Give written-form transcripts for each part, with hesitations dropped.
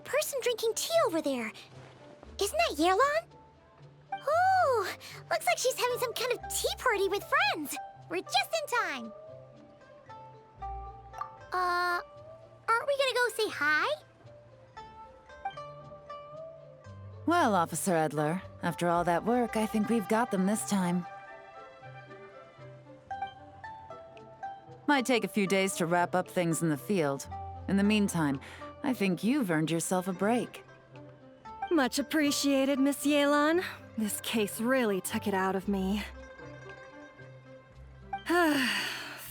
person drinking tea over there. Isn't that Yelan? Oh, looks like she's having some kind of tea party with friends. We're just in time. Aren't we gonna go say hi? Well, Officer Edler, after all that work, I think we've got them this time. Might take a few days to wrap up things in the field. In the meantime, I think you've earned yourself a break. Much appreciated, Miss Yelan. This case really took it out of me.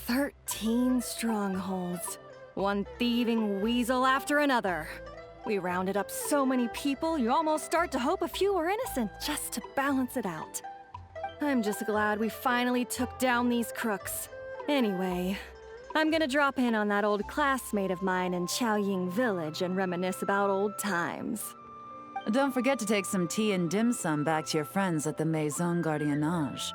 13 strongholds. One thieving weasel after another. We rounded up so many people, you almost start to hope a few were innocent, just to balance it out. I'm just glad we finally took down these crooks. Anyway, I'm gonna drop in on that old classmate of mine in Chaoying Village and reminisce about old times. Don't forget to take some tea and dim sum back to your friends at the Maison Gardiennage.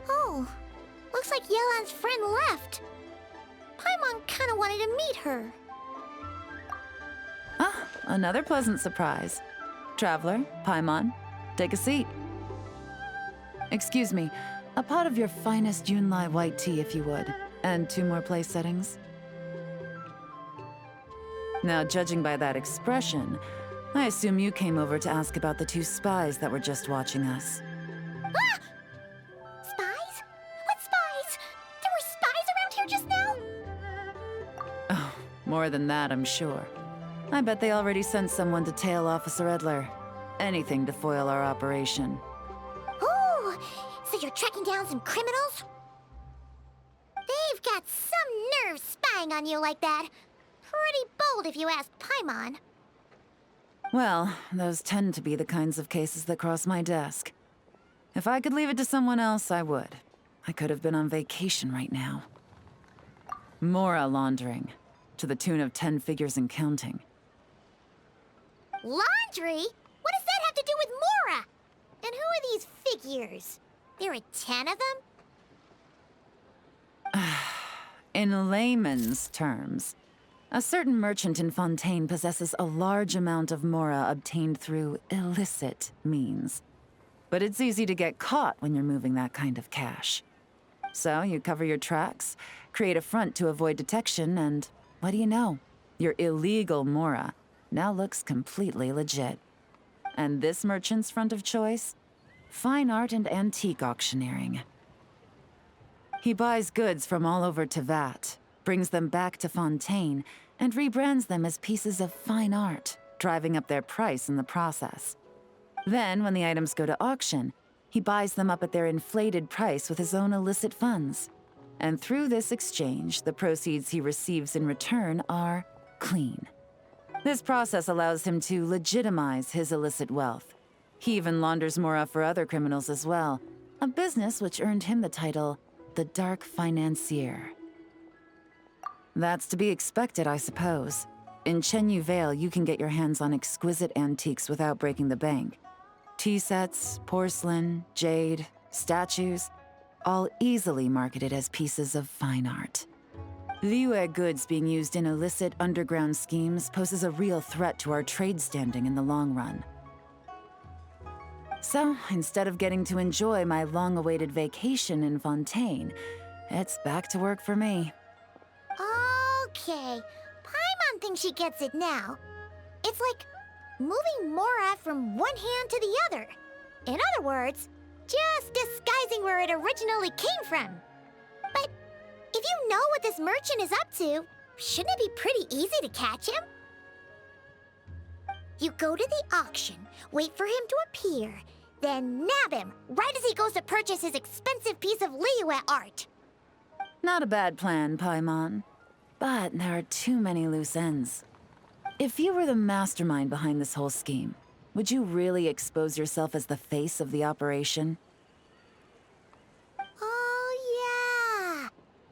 Oh, looks like Yelan's friend left. Paimon kinda wanted to meet her. Ah, another pleasant surprise. Traveler, Paimon, take a seat. Excuse me, a pot of your finest Yunlai white tea if you would, and 2 more place settings. Now, judging by that expression, I assume you came over to ask about the 2 spies that were just watching us. Ah! Spies? What spies? There were spies around here just now? Oh, more than that, I'm sure. I bet they already sent someone to tail Officer Edler. Anything to foil our operation. Oh, so you're tracking down some criminals? They've got some nerve spying on you like that. Pretty bold if you ask Paimon. Well, those tend to be the kinds of cases that cross my desk. If I could leave it to someone else, I would. I could have been on vacation right now. Mora laundering, to the tune of 10 figures and counting. Laundry? What does that have to do with Mora? And who are these figures? There are 10 of them? In layman's terms, a certain merchant in Fontaine possesses a large amount of Mora obtained through illicit means. But it's easy to get caught when you're moving that kind of cash. So you cover your tracks, create a front to avoid detection, and what do you know? Your illegal Mora now looks completely legit. And this merchant's front of choice? Fine art and antique auctioneering. He buys goods from all over Tevat, brings them back to Fontaine, and rebrands them as pieces of fine art, driving up their price in the process. Then, when the items go to auction, he buys them up at their inflated price with his own illicit funds. And through this exchange, the proceeds he receives in return are clean. This process allows him to legitimize his illicit wealth. He even launders Mora for other criminals as well, a business which earned him the title, the Dark Financier. That's to be expected, I suppose. In Chenyu Vale, you can get your hands on exquisite antiques without breaking the bank. Tea sets, porcelain, jade, statues, all easily marketed as pieces of fine art. Liyue goods being used in illicit underground schemes poses a real threat to our trade standing in the long run. So, instead of getting to enjoy my long-awaited vacation in Fontaine, it's back to work for me. Okay, Paimon thinks she gets it now. It's like moving Mora from one hand to the other. In other words, just disguising where it originally came from. But if you know what this merchant is up to, shouldn't it be pretty easy to catch him? You go to the auction, wait for him to appear, then nab him right as he goes to purchase his expensive piece of Liyue art. Not a bad plan, Paimon. But there are too many loose ends. If you were the mastermind behind this whole scheme, would you really expose yourself as the face of the operation? Oh, yeah.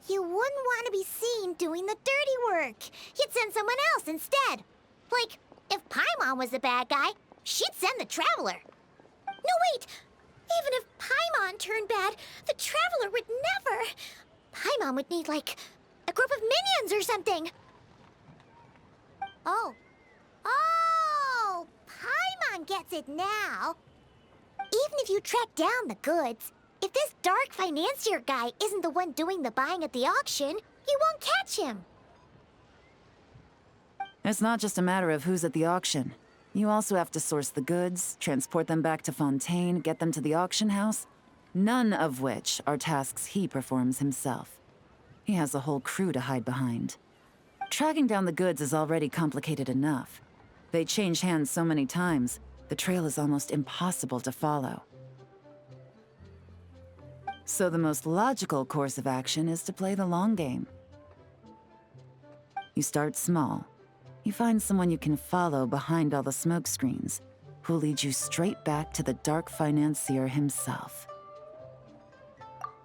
You wouldn't want to be seen doing the dirty work. You'd send someone else instead. Like, if Paimon was the bad guy, she'd send the Traveler. No, wait! Even if Paimon turned bad, the Traveler would never... Paimon would need, like, a group of minions or something. Oh. Oh! Paimon gets it now. Even if you track down the goods, if this dark financier guy isn't the one doing the buying at the auction, you won't catch him. It's not just a matter of who's at the auction. You also have to source the goods, transport them back to Fontaine, get them to the auction house, none of which are tasks he performs himself. He has a whole crew to hide behind. Tracking down the goods is already complicated enough. They change hands so many times, the trail is almost impossible to follow. So the most logical course of action is to play the long game. You start small. You find someone you can follow behind all the smoke screens, who'll lead you straight back to the dark financier himself.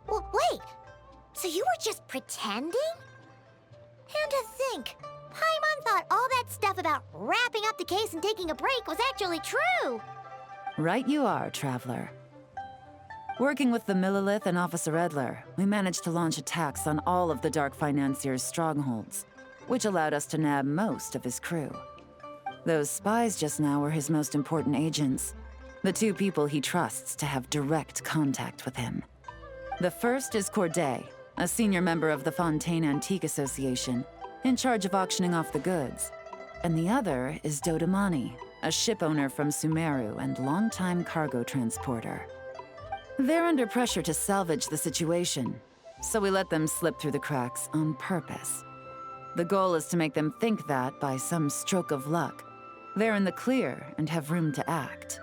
Well, wait! So you were just pretending? And to think, Paimon thought all that stuff about wrapping up the case and taking a break was actually true! Right you are, Traveler. Working with the Millelith and Officer Edler, we managed to launch attacks on all of the Dark Financier's strongholds, which allowed us to nab most of his crew. Those spies just now were his most important agents, the two people he trusts to have direct contact with him. The first is Corday, a senior member of the Fontaine Antique Association, in charge of auctioning off the goods. And the other is Dodamani, a ship owner from Sumeru and longtime cargo transporter. They're under pressure to salvage the situation, so we let them slip through the cracks on purpose. The goal is to make them think that, by some stroke of luck, they're in the clear and have room to act.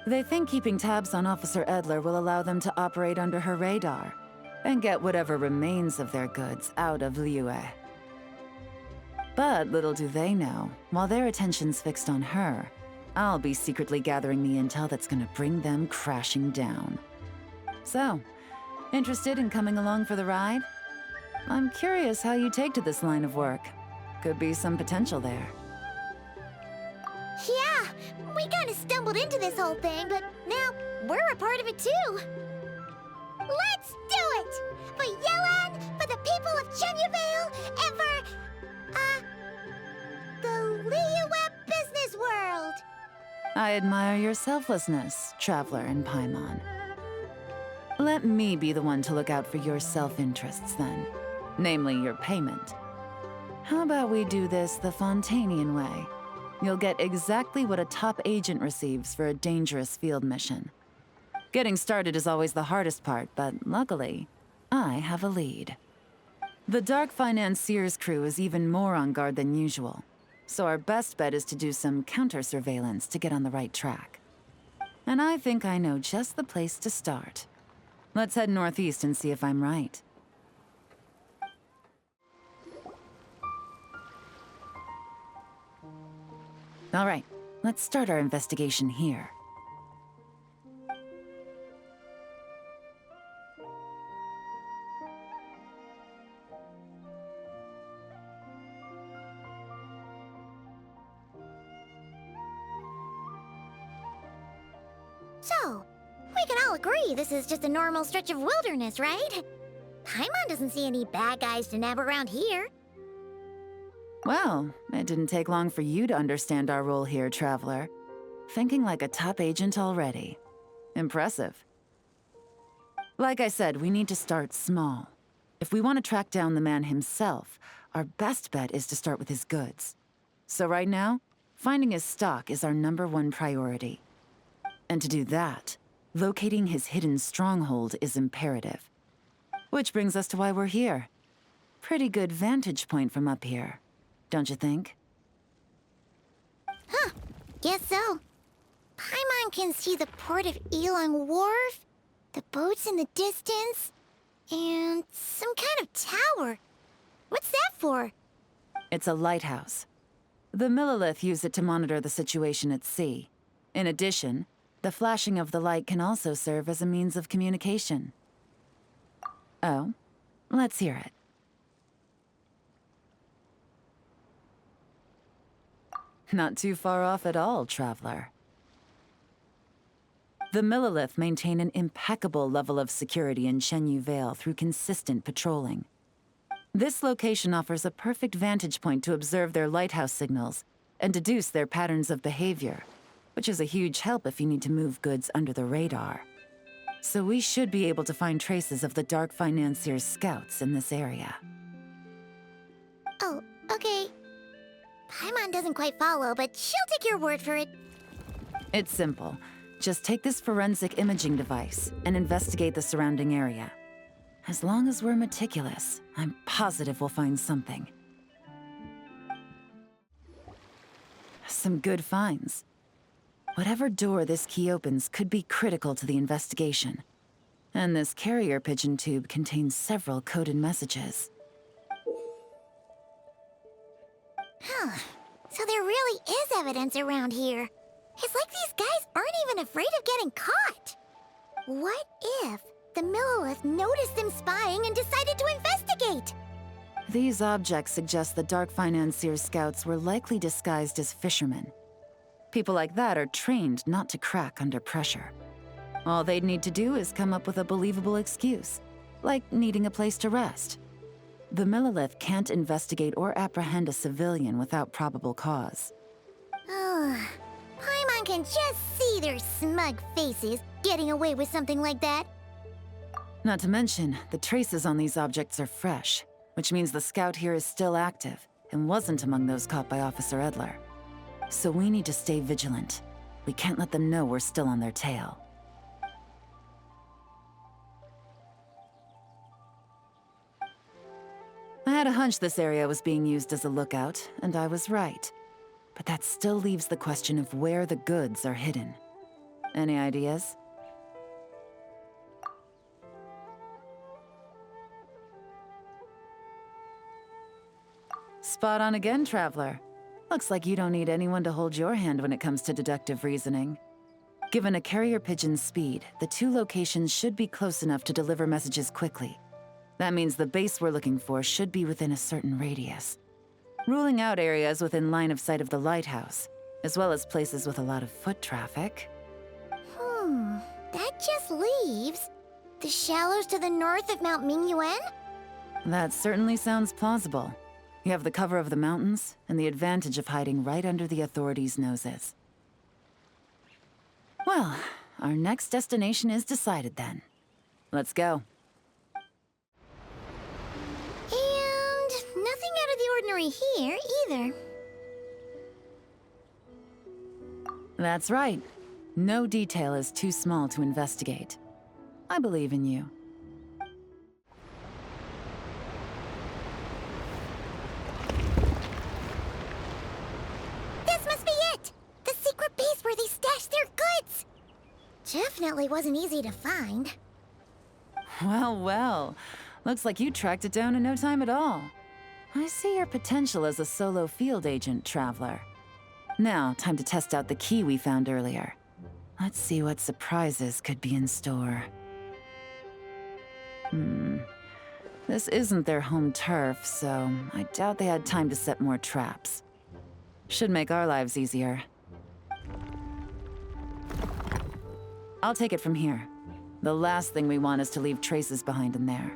They think keeping tabs on Officer Edler will allow them to operate under her radar and get whatever remains of their goods out of Liyue. But little do they know, while their attention's fixed on her, I'll be secretly gathering the intel that's gonna bring them crashing down. So, interested in coming along for the ride? I'm curious how you take to this line of work. Could be some potential there. Yeah, we kinda stumbled into this whole thing, but now we're a part of it too. Let's do it! For Yelan, for the people of Chenyavale, and for, the Liyue business world! I admire your selflessness, Traveler and Paimon. Let me be the one to look out for your self-interests then. Namely, your payment. How about we do this the Fontainian way? You'll get exactly what a top agent receives for a dangerous field mission. Getting started is always the hardest part, but luckily, I have a lead. The Dark Financier's crew is even more on guard than usual, so our best bet is to do some counter-surveillance to get on the right track. And I think I know just the place to start. Let's head northeast and see if I'm right. All right, let's start our investigation here. So, we can all agree this is just a normal stretch of wilderness, right? Paimon doesn't see any bad guys to nab around here. Well, it didn't take long for you to understand our role here, Traveler. Thinking like a top agent already. Impressive. Like I said, we need to start small. If we want to track down the man himself, our best bet is to start with his goods. So right now, finding his stock is our #1 priority. And to do that, locating his hidden stronghold is imperative. Which brings us to why we're here. Pretty good vantage point from up here, don't you think? Huh, guess so. Paimon can see the port of Yelan Wharf, the boats in the distance, and some kind of tower. What's that for? It's a lighthouse. The millelith use it to monitor the situation at sea. In addition, the flashing of the light can also serve as a means of communication. Oh, let's hear it. Not too far off at all, Traveler. The millelith maintain an impeccable level of security in Shenyu Vale through consistent patrolling. This location offers a perfect vantage point to observe their lighthouse signals and deduce their patterns of behavior, which is a huge help if you need to move goods under the radar. So we should be able to find traces of the Dark Financier's scouts in this area. Oh, okay. Paimon doesn't quite follow, but she'll take your word for it. It's simple. Just take this forensic imaging device and investigate the surrounding area. As long as we're meticulous, I'm positive we'll find something. Some good finds. Whatever door this key opens could be critical to the investigation. And this carrier pigeon tube contains several coded messages. Huh. So there really is evidence around here. It's like these guys aren't even afraid of getting caught. What if the millelith noticed them spying and decided to investigate? These objects suggest the Dark Financier's scouts were likely disguised as fishermen. People like that are trained not to crack under pressure. All they'd need to do is come up with a believable excuse, like needing a place to rest. The millelith can't investigate or apprehend a civilian without probable cause. Paimon can just see their smug faces getting away with something like that. Not to mention, the traces on these objects are fresh, which means the scout here is still active and wasn't among those caught by Officer Edler. So we need to stay vigilant. We can't let them know we're still on their tail. I had a hunch this area was being used as a lookout, and I was right. But that still leaves the question of where the goods are hidden. Any ideas? Spot on again, Traveler. Looks like you don't need anyone to hold your hand when it comes to deductive reasoning. Given a carrier pigeon's speed, the two locations should be close enough to deliver messages quickly. That means the base we're looking for should be within a certain radius. Ruling out areas within line of sight of the lighthouse, as well as places with a lot of foot traffic. That just leaves the shallows to the north of Mount Mingyuan? That certainly sounds plausible. You have the cover of the mountains, and the advantage of hiding right under the authorities' noses. Well, our next destination is decided then. Let's go. And nothing out of the ordinary here, either. That's right. No detail is too small to investigate. I believe in you. This must be it! The secret base where they stashed their goods! Definitely wasn't easy to find. Well, well. Looks like you tracked it down in no time at all. I see your potential as a solo field agent, Traveler. Now, time to test out the key we found earlier. Let's see what surprises could be in store. This isn't their home turf, so I doubt they had time to set more traps. Should make our lives easier. I'll take it from here. The last thing we want is to leave traces behind in there.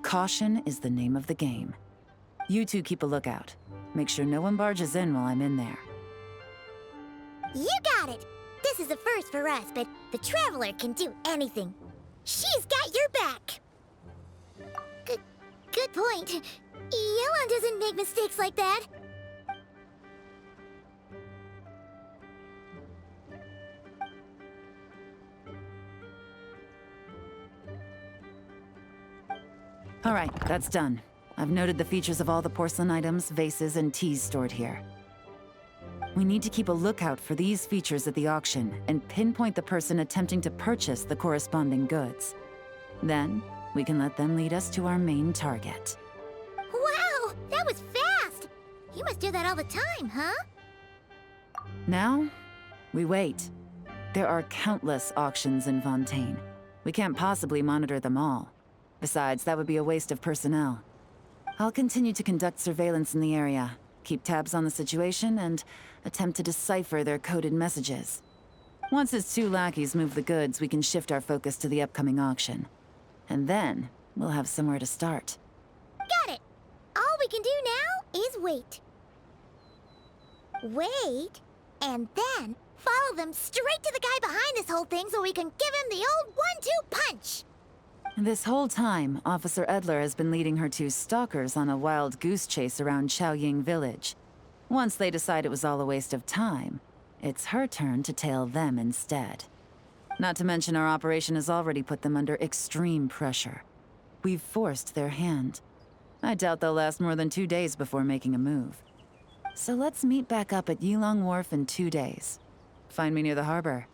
Caution is the name of the game. You two keep a lookout. Make sure no one barges in while I'm in there. You got it! This is a first for us, but the Traveler can do anything. She's got your back! Good point. Yelan doesn't make mistakes like that. All right, that's done. I've noted the features of all the porcelain items, vases, and teas stored here. We need to keep a lookout for these features at the auction and pinpoint the person attempting to purchase the corresponding goods. Then, we can let them lead us to our main target. Wow, that was fast! You must do that all the time, huh? Now, we wait. There are countless auctions in Fontaine. We can't possibly monitor them all. Besides, that would be a waste of personnel. I'll continue to conduct surveillance in the area, keep tabs on the situation, and attempt to decipher their coded messages. Once his 2 lackeys move the goods, we can shift our focus to the upcoming auction. And then, we'll have somewhere to start. Got it! All we can do now is wait. Wait, and then follow them straight to the guy behind this whole thing so we can give him the old 1-2 punch! This whole time, Officer Edler has been leading her 2 stalkers on a wild goose chase around Chaoying village. Once they decide it was all a waste of time, it's her turn to tail them instead. Not to mention our operation has already put them under extreme pressure. We've forced their hand. I doubt they'll last more than 2 days before making a move. So let's meet back up at Yelan Wharf in 2 days. Find me near the harbor.